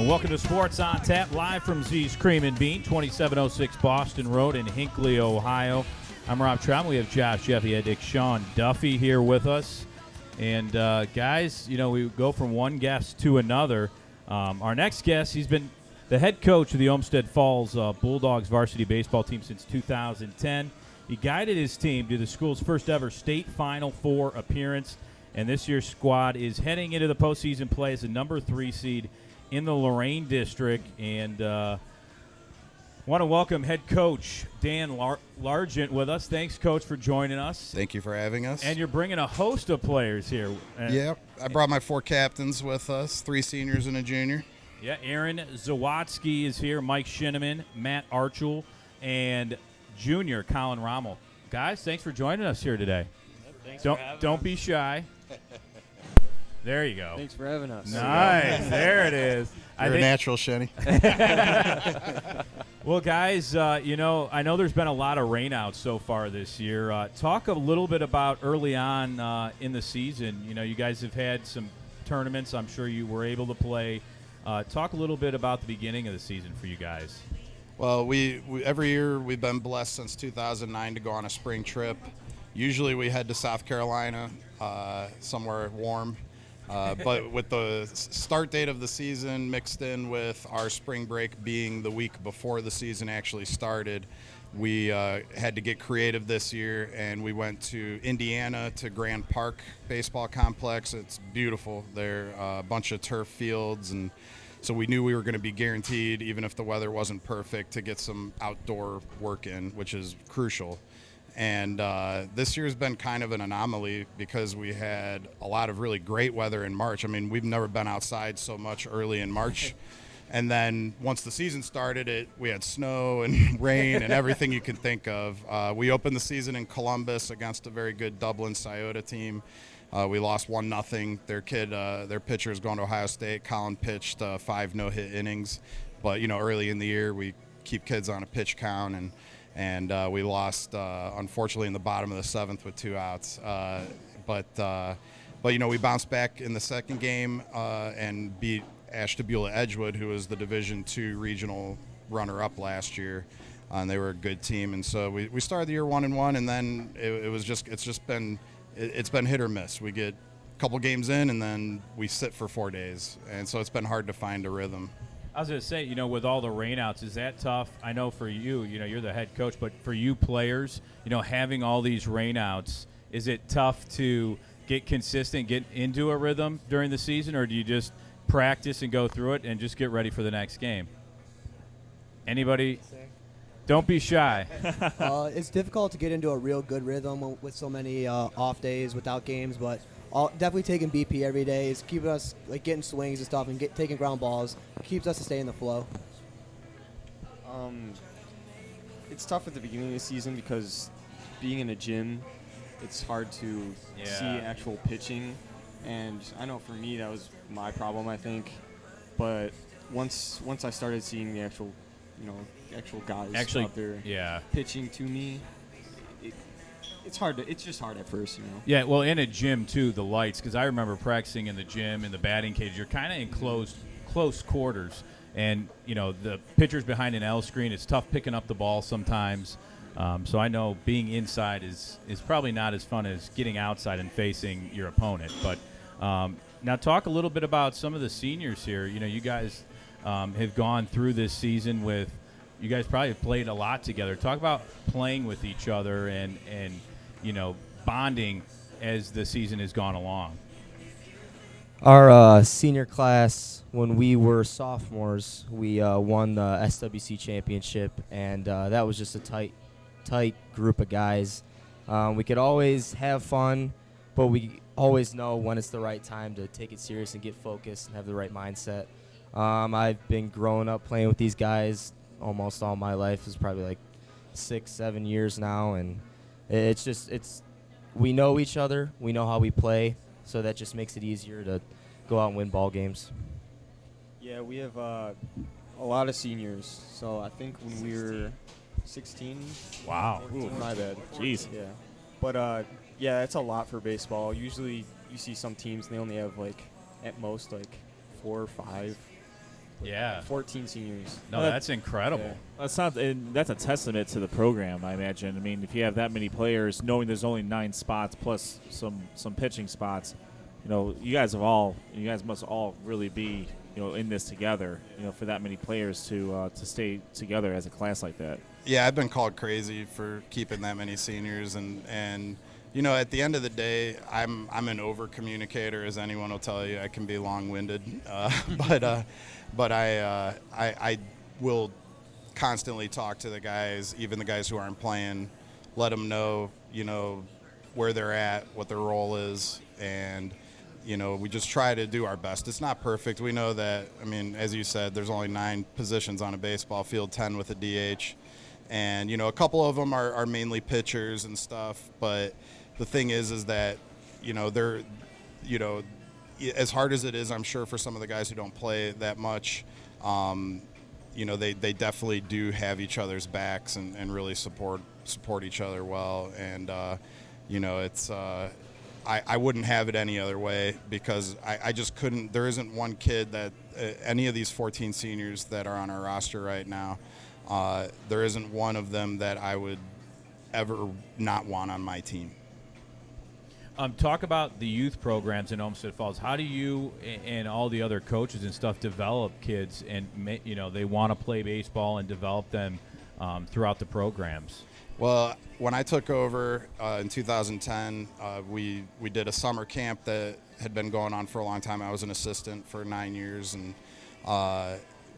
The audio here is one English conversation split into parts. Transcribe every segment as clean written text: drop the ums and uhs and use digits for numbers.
Welcome to Sports on Tap, live from Z's Cream and Bean, 2706 Boston Road in Hinckley, Ohio. I'm Rob Traum. We have Josh Jeffy, Dick, Sean Duffy here with us. And, guys, we go from one guest to another. Our next guest, he's been the head coach of the Olmsted Falls Bulldogs varsity baseball team since 2010. He guided his team to the school's first ever state Final Four appearance. And this year's squad is heading into the postseason play as the number 3 seed in the Lorraine District. And want to welcome head coach Dan Largent with us. Thanks, Coach, for joining us. Thank you for having us. And you're bringing a host of players here. Yeah, I brought my 4 captains with us, 3 seniors and a junior. Yeah, Aaron Zawadzki is here, Mike Sheneman, Matt Archual, and Junior Collin Romel. Guys, thanks for joining us here today. Thanks Don't be shy. There you go. Thanks for having us. Nice. There it is. You're a natural, Shenny. Well, guys, I know there's been a lot of rainouts so far this year. Talk a little bit about early on in the season. You guys have had some tournaments. I'm sure you were able to play. Talk a little bit about the beginning of the season for you guys. Well, we every year we've been blessed since 2009 to go on a spring trip. Usually we head to South Carolina, somewhere warm. But with the start date of the season mixed in with our spring break being the week before the season actually started, we had to get creative this year, and we went to Indiana to Grand Park Baseball Complex. It's beautiful there, a bunch of turf fields, and so we knew we were going to be guaranteed, even if the weather wasn't perfect, to get some outdoor work in, which is crucial. And this year's been kind of an anomaly because we had a lot of really great weather in March. I mean, we've never been outside so much early in March. And then once the season started, we had snow and rain and everything you could think of. We opened the season in Columbus against a very good Dublin Scioto team. We lost 1-0. Their pitcher is going to Ohio State. Colin pitched 5 no-hit innings. But, early in the year, we keep kids on a pitch count, and we lost, unfortunately, in the bottom of the 7th with 2 outs. But we bounced back in the second game and beat Ashtabula Edgewood, who was the Division II regional runner-up last year. And they were a good team. And so we started the year 1-1, and then it's been hit or miss. We get a couple games in, and then we sit for 4 days. And so it's been hard to find a rhythm. I was going to say, with all the rainouts, is that tough? I know for you, you're the head coach, but for you players, having all these rainouts, is it tough to get consistent, get into a rhythm during the season, or do you just practice and go through it and just get ready for the next game? Anybody? Don't be shy. It's difficult to get into a real good rhythm with so many off days without games, but definitely taking BP every day is keeping us getting swings and stuff and taking ground balls. Keeps us to stay in the flow. It's tough at the beginning of the season because being in a gym, it's hard to see actual pitching. And I know for me that was my problem, I think. But once I started seeing the actual guys out there pitching to me, it's just hard at first, Yeah, well, in a gym too, the lights, because I remember practicing in the gym in the batting cage. You're kind of in close quarters, and the pitcher's behind an L screen. It's tough picking up the ball sometimes. So I know being inside is probably not as fun as getting outside and facing your opponent. But now talk a little bit about some of the seniors here. You guys have gone through this season with. You guys probably have played a lot together. Talk about playing with each other and bonding as the season has gone along. Our senior class, when we were sophomores, we won the SWC championship, and that was just a tight group of guys. We could always have fun, but we always know when it's the right time to take it serious and get focused and have the right mindset. I've been growing up playing with these guys almost all my life. It's probably 6-7 years now, and we know each other, we know how we play, so that just makes it easier to go out and win ball games. Yeah, we have a lot of seniors. So I think when we were 16. Wow. 14, Ooh. my bad. Jeez. Yeah. But yeah, it's a lot for baseball. Usually you see some teams, they only have at most 4 or 5. Yeah. 14 seniors. No, that's incredible. And that's a testament to the program, I imagine. I mean, if you have that many players, knowing there's only 9 spots plus some pitching spots, you guys must all really be, in this together, for that many players to stay together as a class like that. Yeah, I've been called crazy for keeping that many seniors, and at the end of the day, I'm an over communicator, as anyone will tell you. I can be long-winded, but I will constantly talk to the guys, even the guys who aren't playing, let them know, where they're at, what their role is, and we just try to do our best. It's not perfect. We know that, as you said, there's only 9 positions on a baseball field, 10 with a DH. And, a couple of them are mainly pitchers and stuff. But the thing is that, they're, as hard as it is, I'm sure, for some of the guys who don't play that much, they definitely do have each other's backs and really support each other well. And, it's I wouldn't have it any other way, because I just couldn't. There isn't one kid that any of these 14 seniors that are on our roster right now, there isn't one of them that I would ever not want on my team. Talk about the youth programs in Olmsted Falls. How do you and all the other coaches and stuff develop kids, and they want to play baseball and develop them throughout the programs? Well, when I took over in 2010, we did a summer camp that had been going on for a long time. I was an assistant for 9 years, and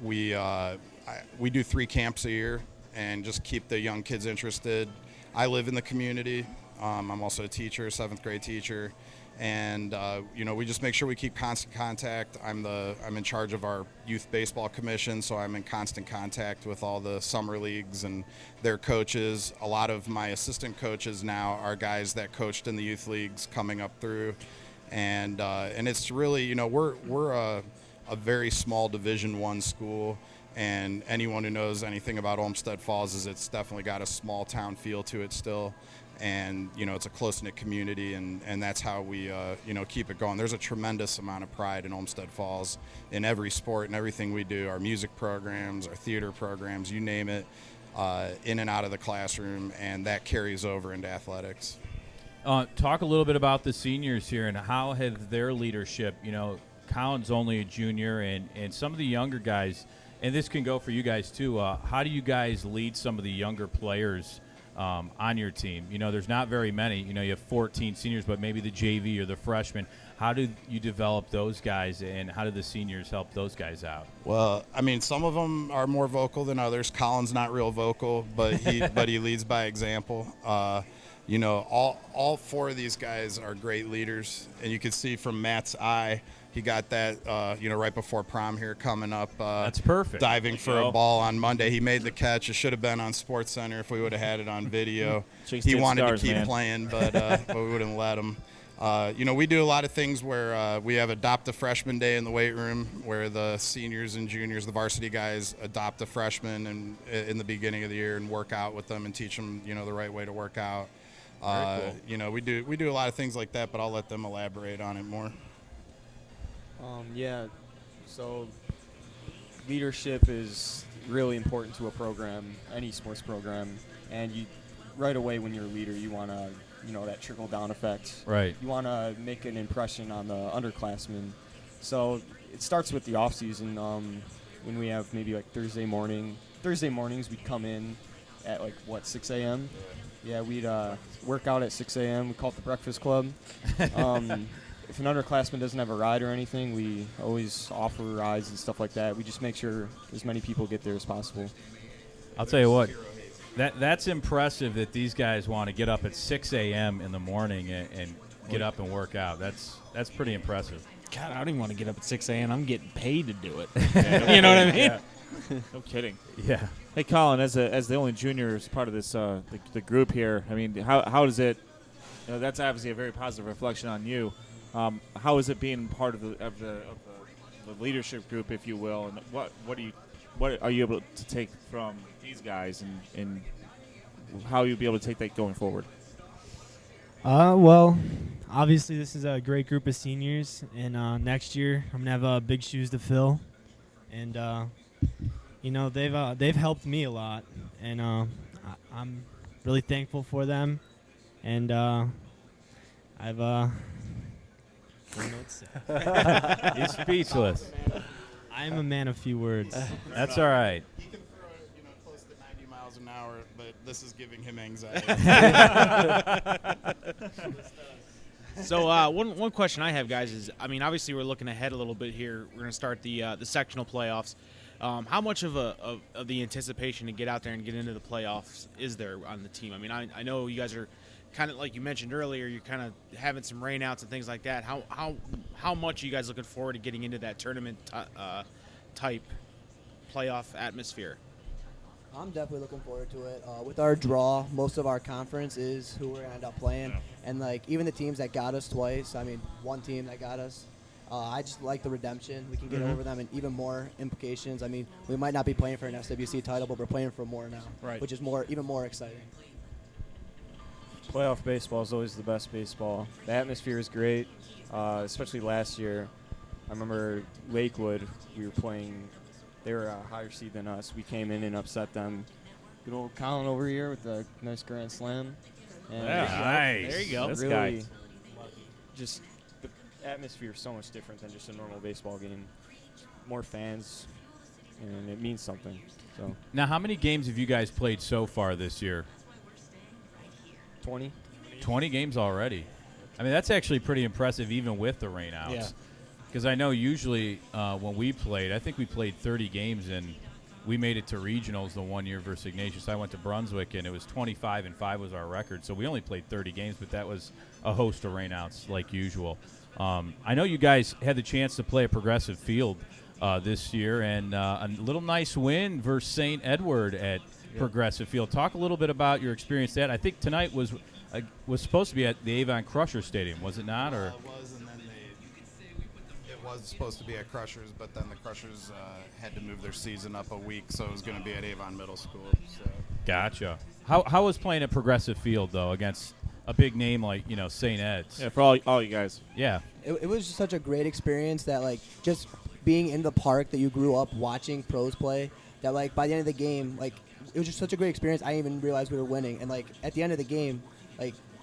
we do 3 camps a year and just keep the young kids interested. I live in the community. I'm also a teacher, 7th grade teacher, and we just make sure we keep constant contact. I'm in charge of our youth baseball commission, so I'm in constant contact with all the summer leagues and their coaches. A lot of my assistant coaches now are guys that coached in the youth leagues coming up through, and it's really, we're a very small Division I school, and anyone who knows anything about Olmsted Falls is it's definitely got a small town feel to it still. And, it's a close-knit community, and that's how we, keep it going. There's a tremendous amount of pride in Olmsted Falls in every sport and everything we do, our music programs, our theater programs, you name it, in and out of the classroom, and that carries over into athletics. Talk a little bit about the seniors here and how have their leadership, Colin's only a junior, and some of the younger guys, and this can go for you guys too, how do you guys lead some of the younger players on your team? There's not very many. You have 14 seniors, but maybe the JV or the freshmen. How do you develop those guys, and how do the seniors help those guys out? Well, some of them are more vocal than others. Colin's not real vocal, but he leads by example. All 4 of these guys are great leaders, and you can see from Matt's eye. He got that, right before prom here coming up. That's perfect. Diving for a ball on Monday. He made the catch. It should have been on SportsCenter if we would have had it on video. He wanted to keep playing, but we wouldn't let him. We do a lot of things where we have Adopt a Freshman Day in the weight room, where the seniors and juniors, the varsity guys, adopt a freshman in the beginning of the year and work out with them and teach them, the right way to work out. Cool. We do a lot of things like that, but I'll let them elaborate on it more. So leadership is really important to a program, any sports program, and right away when you're a leader, you want to, that trickle-down effect. Right. You want to make an impression on the underclassmen. So it starts with the off-season, when we have maybe like Thursday mornings we'd come in at 6 a.m.? Yeah, we'd work out at 6 a.m. We call it the Breakfast Club. If an underclassman doesn't have a ride or anything, we always offer rides and stuff like that. We just make sure as many people get there as possible. I'll tell you what, that's impressive that these guys want to get up at 6 a.m. in the morning and get up and work out. That's pretty impressive. God, I don't even want to get up at 6 a.m. I'm getting paid to do it. You know what I mean? Yeah. No kidding. Yeah. Hey, Colin, as the only junior as part of this the group here, how does it? That's obviously a very positive reflection on you. How is it being part of the leadership group, if you will, and what are you able to take from these guys, and how you'll be able to take that going forward? Well, obviously this is a great group of seniors, and next year I'm gonna have big shoes to fill. and they've helped me a lot, and I'm really thankful for them, and I've He's speechless. I'm a man of few words. That's all right. He can throw it, close to 90 miles an hour, but this is giving him anxiety. So one question I have, guys, is obviously we're looking ahead a little bit here. We're going to start the sectional playoffs. How much of the anticipation to get out there and get into the playoffs is there on the team? I know you guys are kind of, like you mentioned earlier, you're kind of having some rainouts and things like that. How much are you guys looking forward to getting into that tournament type playoff atmosphere? I'm definitely looking forward to it. With our draw, most of our conference is who we're going to end up playing. And, even the teams that got us twice, one team that got us, I just like the redemption. We can get over them and even more implications. We might not be playing for an SWC title, but we're playing for more now, which is even more exciting. Playoff baseball is always the best baseball. The atmosphere is great, especially last year. I remember Lakewood, we were playing, they were a higher seed than us. We came in and upset them. Good old Colin over here with a nice grand slam. And Nice. There you go. This Really, guy. Just the atmosphere is so much different than just a normal baseball game. More fans, and it means something. So Now, how many games have you guys played so far this year? 20. 20 games already. That's actually pretty impressive, even with the rainouts. Yeah. Because I know usually when we played, I think we played 30 games, and we made it to regionals the 1 year versus Ignatius. I went to Brunswick, and it was 25-5 was our record. So we only played 30 games, but that was a host of rainouts like usual. I know you guys had the chance to play at Progressive Field this year, and a little nice win versus St. Edward at Progressive Field. Talk a little bit about your experience there. I think tonight was supposed to be at the Avon Crusher Stadium, was it not? Or It was, and then it was supposed to be at Crushers, but then the Crushers had to move their season up a week, so it was going to be at Avon Middle School. So. Gotcha. How was playing at Progressive Field, though, against a big name like, St. Ed's? Yeah, for all you guys. Yeah. It was just such a great experience that, just being in the park that you grew up watching pros play, that, by the end of the game, it was just such a great experience. I didn't even realize we were winning. And, at the end of the game,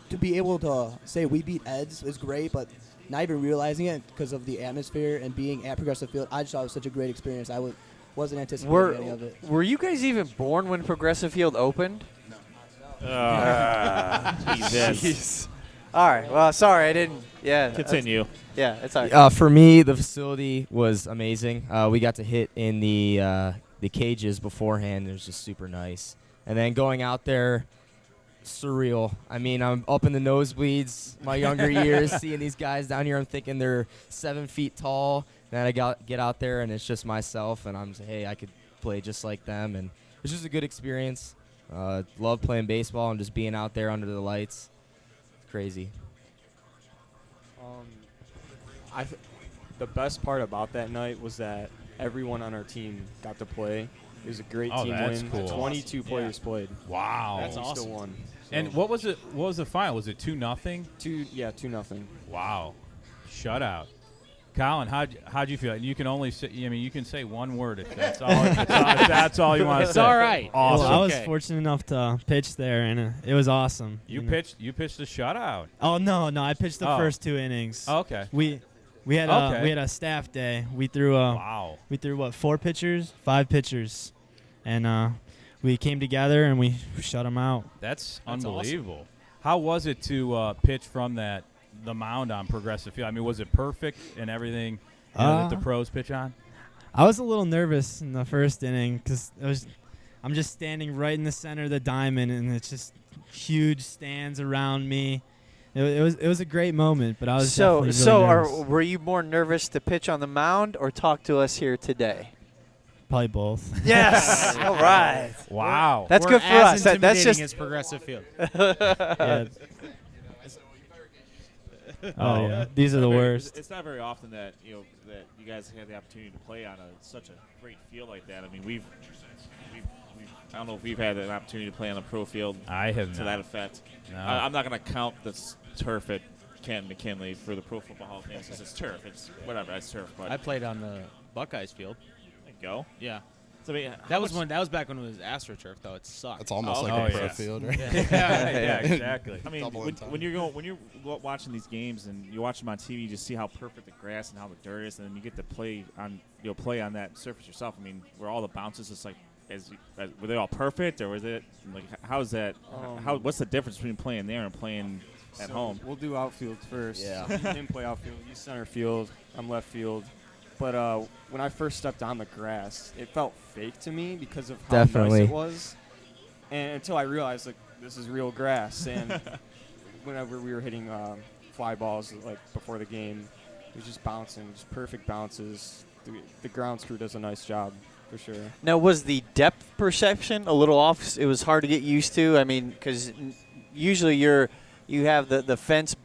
to be able to say we beat Eds is great, but not even realizing it because of the atmosphere and being at Progressive Field, I just thought it was such a great experience. I wasn't anticipating any of it. Were you guys even born when Progressive Field opened? Jesus. All right. Well, sorry, I didn't. Yeah. Continue. Yeah, it's all right. For me, the facility was amazing. We got to hit in the cages beforehand. It was just super nice. And then going out there, surreal. I'm up in the nosebleeds my younger years, seeing these guys down here. I'm thinking they're 7 feet tall. Then I get out there, and it's just myself, and I'm saying, hey, I could play just like them. And it's just a good experience. Love playing baseball and just being out there under the lights. It's crazy. The best part about that night was that everyone on our team got to play. It was a great team that's win. cool. 22 players played. Wow. That's We awesome. Still won. So And what was it? What was the final? Was it 2-0? 2-0. Wow. Shutout. Colin, how'd you feel? And you can only say, you can say one word if that's all. if that's all you want to say. It's all right. Awesome. Well, I was Okay. fortunate enough to pitch there, and it was awesome. You pitched a shutout. Oh no, I pitched the Oh. first 2 innings. Oh, okay. We had Okay. a staff day. We threw Wow. 4 pitchers, 5 pitchers, and we came together and we shut them out. That's That's unbelievable. How was it to pitch from the mound on Progressive Field? Was it perfect and everything that the pros pitch on? I was a little nervous in the first inning because I'm just standing right in the center of the diamond, and it's just huge stands around me. It was a great moment, but I was definitely really nervous. Were you more nervous to pitch on the mound or talk to us here today? Probably both. Yes. All right. Wow. That's We're good for as us. That's intimidating just as Progressive Field. Yeah. Oh yeah, these are the worst. It's not very often that that you guys have the opportunity to play on such a great field like that. We've I don't know if we've had an opportunity to play on a pro field. I have to not. that effect. No. I'm not going to count this turf at Canton McKinley for the Pro Football Hall of Fame since it's turf. It's whatever. It's turf. But I played on the Buckeyes field. can't go. Yeah. So, I mean, That was back when it was AstroTurf though. It sucked. It's almost Oh, like okay. a pro Yeah. field, right? Yeah, exactly. I mean, Double in time. when you're watching these games and you watch them on TV, you just see how perfect the grass and how the dirt is, and then you get to play on that surface yourself. I mean, were all the bounces just like were they all perfect, or was it like how's that? What's the difference between playing there and playing at home? We'll do outfield first. Yeah. Him play outfield. You center field. I'm left field. But when I first stepped on the grass, it felt fake to me because of how Definitely. nice it was. And until I realized, like, this is real grass. And whenever we were hitting fly balls, like, before the game, it was just bouncing, just perfect bounces. The grounds crew does a nice job, for sure. Now, was the depth perception a little off? It was hard to get used to? I mean, because usually you have the fence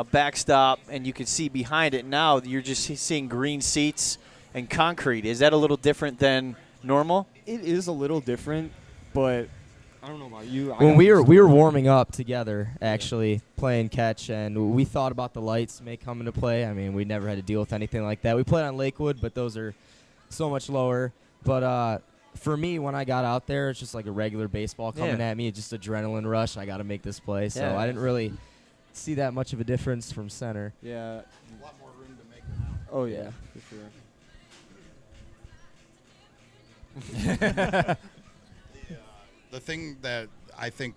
backstop and you can see behind it. Now you're just seeing green seats and concrete. Is that a little different than normal? It is a little different, but I don't know about you. When we were warming up together, actually playing catch, and we thought about the lights may come into play. I mean, we never had to deal with anything like that. We played on Lakewood, but those are so much lower. But for me, when I got out there, it's just like a regular baseball coming at me. It's just adrenaline rush. I got to make this play. So Yeah. I didn't really see that much of a difference from center. Yeah. A lot more room to make them out. Oh, yeah, for sure. The thing that I think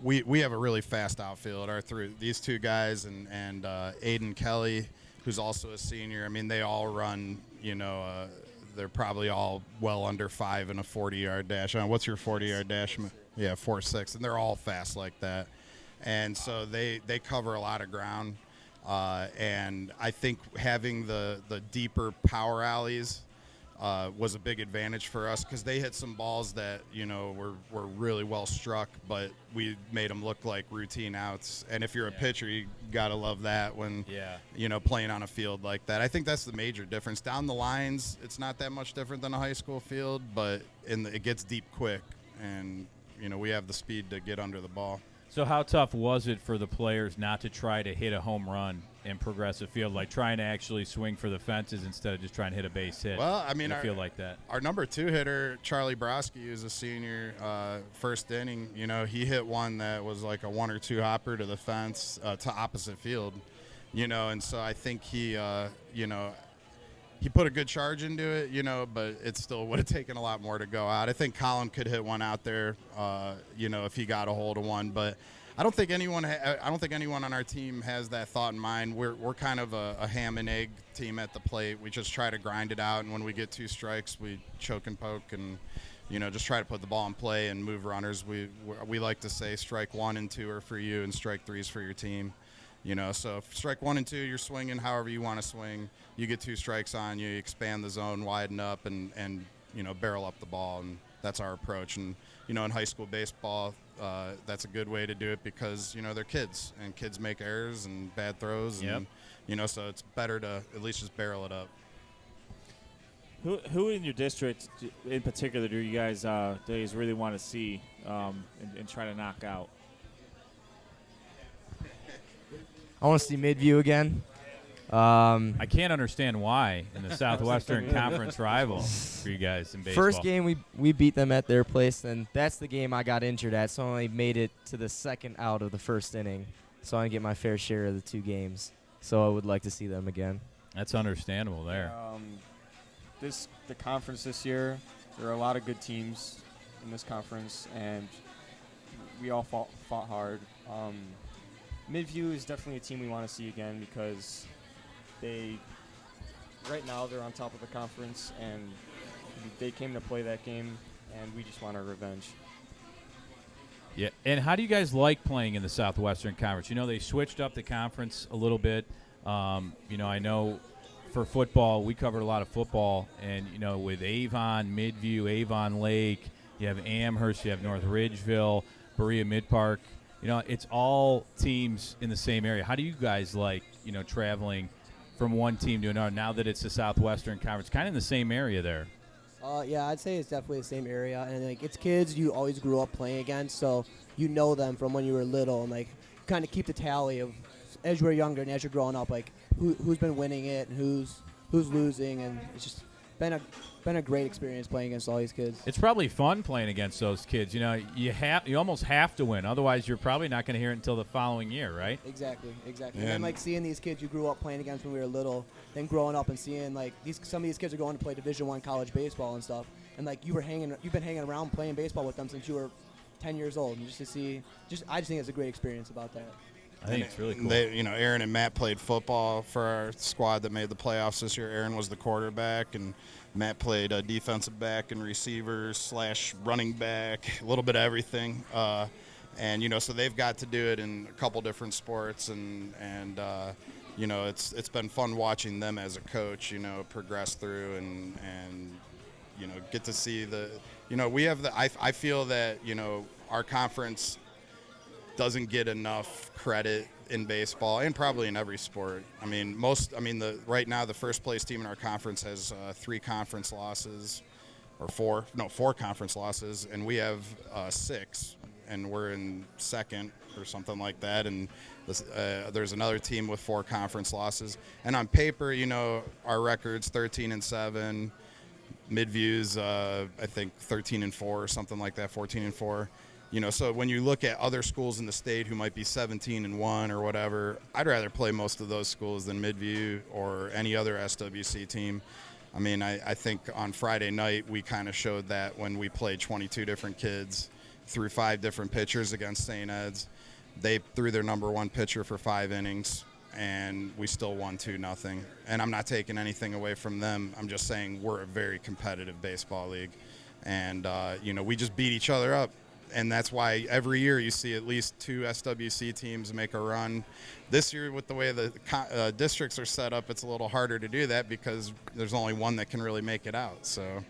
we have a really fast outfield. These two guys and Aiden Kelly, who's also a senior. I mean, they all run. They're probably all well under 5 in a 40-yard dash. What's your 40-yard dash? Yeah, 4.6, and they're all fast like that. And so they cover a lot of ground. And I think having the deeper power alleys was a big advantage for us because they hit some balls that were really well struck, but we made them look like routine outs. And if you're a pitcher, you gotta love that when playing on a field like that. I think that's the major difference. Down the lines, it's not that much different than a high school field, but it gets deep quick, and we have the speed to get under the ball. So how tough was it for the players not to try to hit a home run in Progressive Field, like trying to actually swing for the fences instead of just trying to hit a base hit? Well, I mean, I feel like that. Our number 2 hitter, Charlie Broski, who's a senior, first inning, he hit one that was like a 1 or 2 hopper to the fence to opposite field, and so I think he put a good charge into it, but it still would have taken a lot more to go out. I think Colin could hit one out there, if he got a hold of one. But I don't think anyone on our team has that thought in mind. We're kind of a ham and egg team at the plate. We just try to grind it out, and when we get 2 strikes, we choke and poke and just try to put the ball in play and move runners. We like to say strike 1 and 2 are for you, and strike 3 is for your team. So if strike 1 and 2, you're swinging however you want to swing. You get 2 strikes on you, expand the zone, widen up, and barrel up the ball, and that's our approach. And in high school baseball, that's a good way to do it because they're kids, and kids make errors and bad throws, and so it's better to at least just barrel it up. Who in your district, in particular, do you guys really want to see and try to knock out? I want to see Midview again. I can't understand why in the Southwestern Conference rival for you guys in baseball. First game we beat them at their place, and that's the game I got injured at, so I only made it to the second out of the first inning. So I didn't get my fair share of the 2 games. So I would like to see them again. That's understandable there. The conference this year, there are a lot of good teams in this conference, and we all fought hard. Midview is definitely a team we want to see again because right now they're on top of the conference, and they came to play that game, and we just want our revenge. Yeah, and how do you guys like playing in the Southwestern Conference? They switched up the conference a little bit. I know for football, we covered a lot of football, and, with Avon, Midview, Avon Lake, you have Amherst, you have North Ridgeville, Berea Mid-Park. It's all teams in the same area. How do you guys like, traveling from one team to another now that it's the Southwestern Conference, kind of in the same area there? Yeah, I'd say it's definitely the same area, and it's kids you always grew up playing against, so you know them from when you were little, and kind of keep the tally of as you were younger and as you're growing up, who's been winning it and who's losing, and it's just been a great experience playing against all these kids. It's probably fun playing against those kids. You know, you almost have to win. Otherwise, you're probably not going to hear it until the following year, right? Exactly. Yeah. And then like seeing these kids you grew up playing against when we were little, then growing up and seeing like some of these kids are going to play Division I college baseball and stuff, and like you've been hanging around playing baseball with them since you were 10 years old, and just to see, I just think it's a great experience about that. I think it's really cool. They, Aaron and Matt played football for our squad that made the playoffs this year. Aaron was the quarterback, and Matt played defensive back and receiver / running back, a little bit of everything. And so they've got to do it in a couple different sports, and it's been fun watching them as a coach, progress through and get to see we have I feel that our conference doesn't get enough credit in baseball and probably in every sport. Right now the first place team in our conference has 3 conference losses, or 4 conference losses, and we have 6, and we're in second or something like that. And there's another team with 4 conference losses. And on paper, our record's 13-7. Midview's I think 13-4 or something like that, 14-4. So when you look at other schools in the state who might be 17-1 or whatever, I'd rather play most of those schools than Midview or any other SWC team. I think on Friday night we kind of showed that when we played 22 different kids through 5 different pitchers against St. Ed's. They threw their number 1 pitcher for 5 innings, and we still won 2-0. And I'm not taking anything away from them. I'm just saying we're a very competitive baseball league, and we just beat each other up. And that's why every year you see at least 2 SWC teams make a run. This year, with the way the districts are set up, it's a little harder to do that because there's only one that can really make it out. So,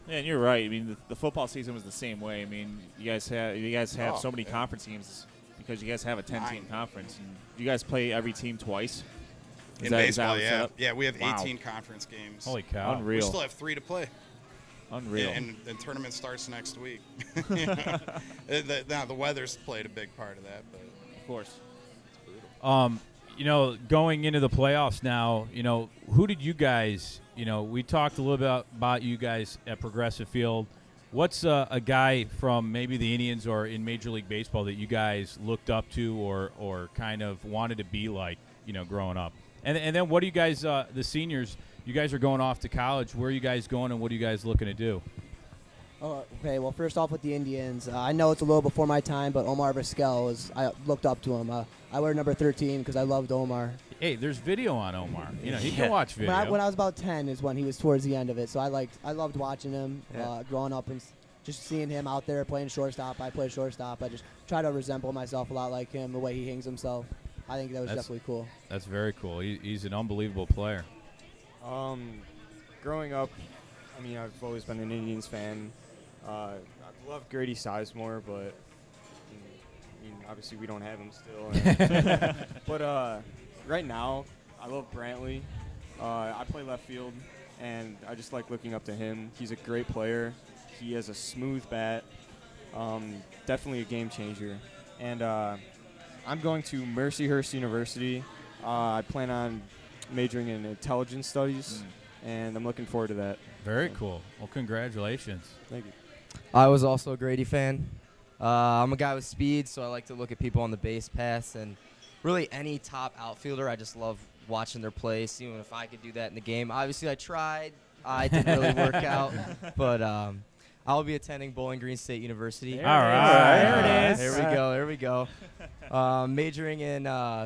yeah, and you're right. The football season was the same way. You guys have so many conference teams because you guys have a 10-team conference. And you guys play every team twice. In baseball, yeah, we have 18 conference games. Holy cow! Unreal. We still have 3 to play. Unreal. And the tournament starts next week. Now, the weather's played a big part of that, but of course. Going into the playoffs now, who did you guys, we talked a little bit about you guys at Progressive Field. What's a guy from maybe the Indians or in Major League Baseball that you guys looked up to or kind of wanted to be like, growing up? And then what do you guys, the seniors, you guys are going off to college. Where are you guys going, and what are you guys looking to do? Okay, well, first off with the Indians, I know it's a little before my time, but Omar Vizquel, I looked up to him. I wear number 13 because I loved Omar. Hey, there's video on Omar. He can watch video. When I was about 10 is when he was towards the end of it, so I loved watching him growing up and just seeing him out there playing shortstop. I play shortstop. I just try to resemble myself a lot like him, the way he hangs himself. I think that's definitely cool. That's very cool. He's an unbelievable player. Growing up, I've always been an Indians fan. I love Grady Sizemore, but obviously we don't have him still. But right now, I love Brantley. I play left field, and I just like looking up to him. He's a great player. He has a smooth bat. Definitely a game changer. And I'm going to Mercyhurst University. I plan on majoring in intelligence studies, and I'm looking forward to that. Very cool. Well, congratulations. Thank you. I was also a Grady fan. I'm a guy with speed, so I like to look at people on the base paths, and really any top outfielder, I just love watching their play, seeing if I could do that in the game. Obviously, I tried. I didn't really work out, but I'll be attending Bowling Green State University. All right. There it is. There we go. Majoring in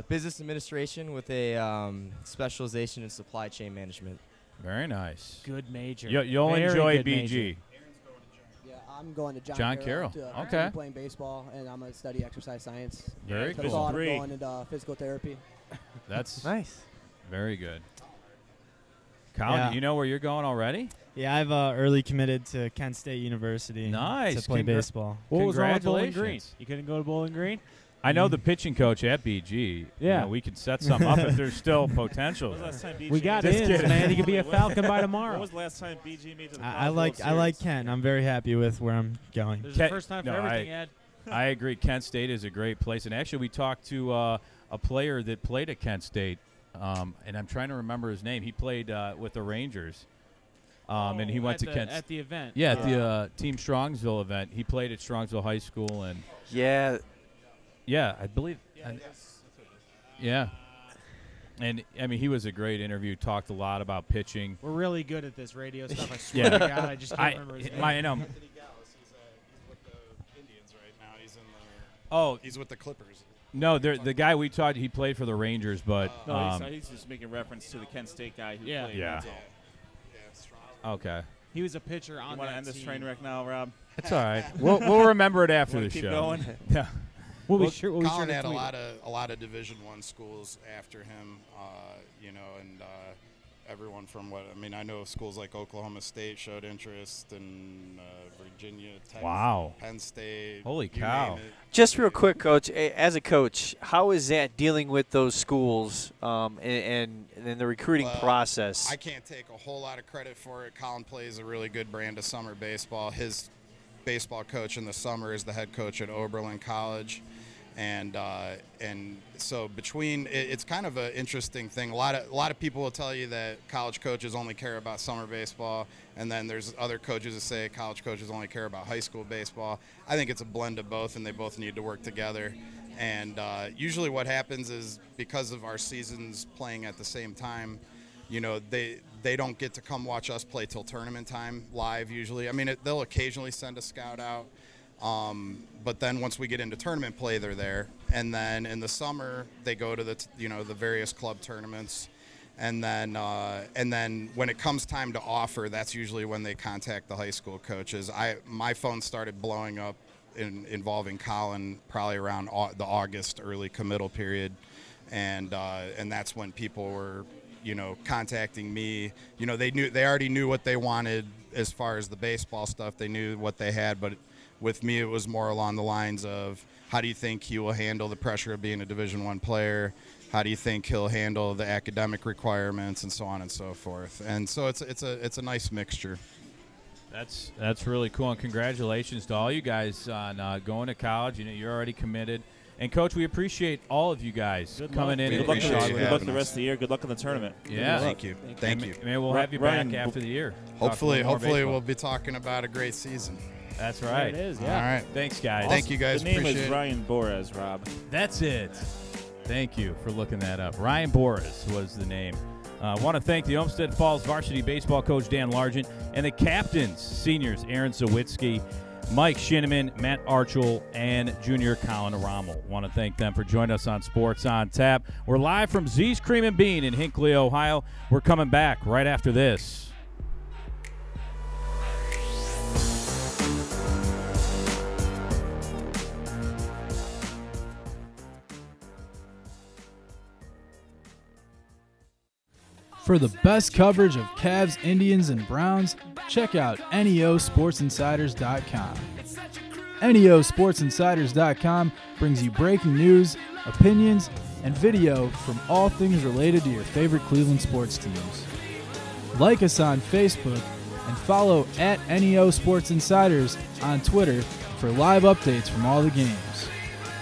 business administration with a specialization in supply chain management. Very nice. Good major. You'll Very enjoy good BG. major. Yeah, I'm going to John Carroll. to Okay. continue playing baseball, and I'm going to study exercise science. Very So I cool. thought of going into physical therapy. That's Nice. very good. Colin, Yeah. do you know where you're going already? Yeah, I've early committed to Kent State University. Nice. To play baseball. What was wrong with Bowling Green? Congratulations. You couldn't go to Bowling Green? I know the pitching coach at BG. Yeah. We could set something up if there's still potential. When was the last time BG We got made Just ins, kidding. man. He could be a When- Falcon by When tomorrow. was the last time BG made to the I College like World Series? Kent. I'm very happy with where I'm going. There's Ken- a first time for no, everything, Ed. I agree. Kent State is a great place. And actually, we talked to a player that played at Kent State, and I'm trying to remember his name. He played with the Rangers. and he went to Kent at the event. Yeah, at the Team Strongsville event. He played at Strongsville High School, and Yeah. I believe. Yeah. And, I mean, he was a great interview, talked a lot about pitching. We're really good at this radio stuff. I swear to God, I just can't remember his name. Anthony Gallus, he's with the Indians right now. He's with the Clippers. No, the guy we talked, he played for the Rangers, but No, he's just making reference to the Kent State guy who played. Yeah. Okay. He was a pitcher on You want to end this train wreck now, Rob? That's all right. We'll remember it after the keep show. Going? Yeah. We'll be sure Colin to had tweet a lot of Division I schools after him, and everyone from I know schools like Oklahoma State showed interest, and Virginia Tech, Penn State. Holy you cow! name it. Just real quick, Coach. As a coach, how is that dealing with those schools and the recruiting process? I can't take a whole lot of credit for it. Colin plays a really good brand of summer baseball. His baseball coach in the summer is the head coach at Oberlin College, and so it's kind of an interesting thing. A lot of people will tell you that college coaches only care about summer baseball, and then there's other coaches that say college coaches only care about high school baseball. I think it's a blend of both, and they both need to work together. And usually what happens is, because of our seasons playing at the same time, they don't get to come watch us play till tournament time live usually. I mean, they'll occasionally send a scout out, but then once we get into tournament play, they're there. And then in the summer, they go to the various club tournaments. And then when it comes time to offer, that's usually when they contact the high school coaches. My phone started blowing up involving Colin probably around the August early committal period, and that's when people were contacting me. They already knew what they wanted as far as the baseball stuff. They knew what they had, but with me it was more along the lines of, how do you think he will handle the pressure of being a Division I player? How do you think he'll handle the academic requirements, and so on and so forth? And so it's a nice mixture. That's really cool, and congratulations to all you guys on going to college. You're already committed. And, Coach, we appreciate all of you guys coming in. Good luck the rest of the year. Good luck in the tournament. Yeah. Thank you. Maybe we'll have you back after the year. Hopefully we'll be talking about a great season. That's right. There it is, yeah. All right. Thanks, guys. Thank you, guys. The name Appreciate is it. Ryan Borez, Rob. That's it. Thank you for looking that up. Ryan Boris was the name. I want to thank the Olmsted Falls varsity baseball coach, Dan Largent, and the captains, seniors, Aaron Zawadzki, Mike Sheneman, Matt Archual, and Junior Collin Romel. Want to thank them for joining us on Sports on Tap. We're live from Z's Cream and Bean in Hinckley, Ohio. We're coming back right after this. For the best coverage of Cavs, Indians, and Browns, check out NEOSportsInsiders.com. NEOSportsInsiders.com brings you breaking news, opinions, and video from all things related to your favorite Cleveland sports teams. Like us on Facebook and follow at NEOSportsInsiders on Twitter for live updates from all the games.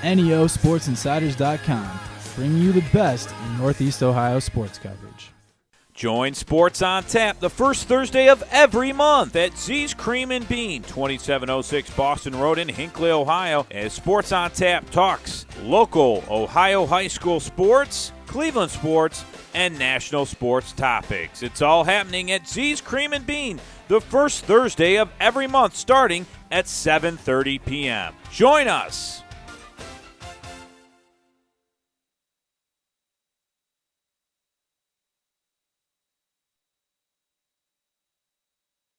NEOSportsInsiders.com, bringing you the best in Northeast Ohio sports coverage. Join Sports on Tap the first Thursday of every month at Z's Cream and Bean, 2706 Boston Road in Hinckley, Ohio, as Sports on Tap talks local Ohio high school sports, Cleveland sports, and national sports topics. It's all happening at Z's Cream and Bean the first Thursday of every month starting at 7:30 p.m. Join us!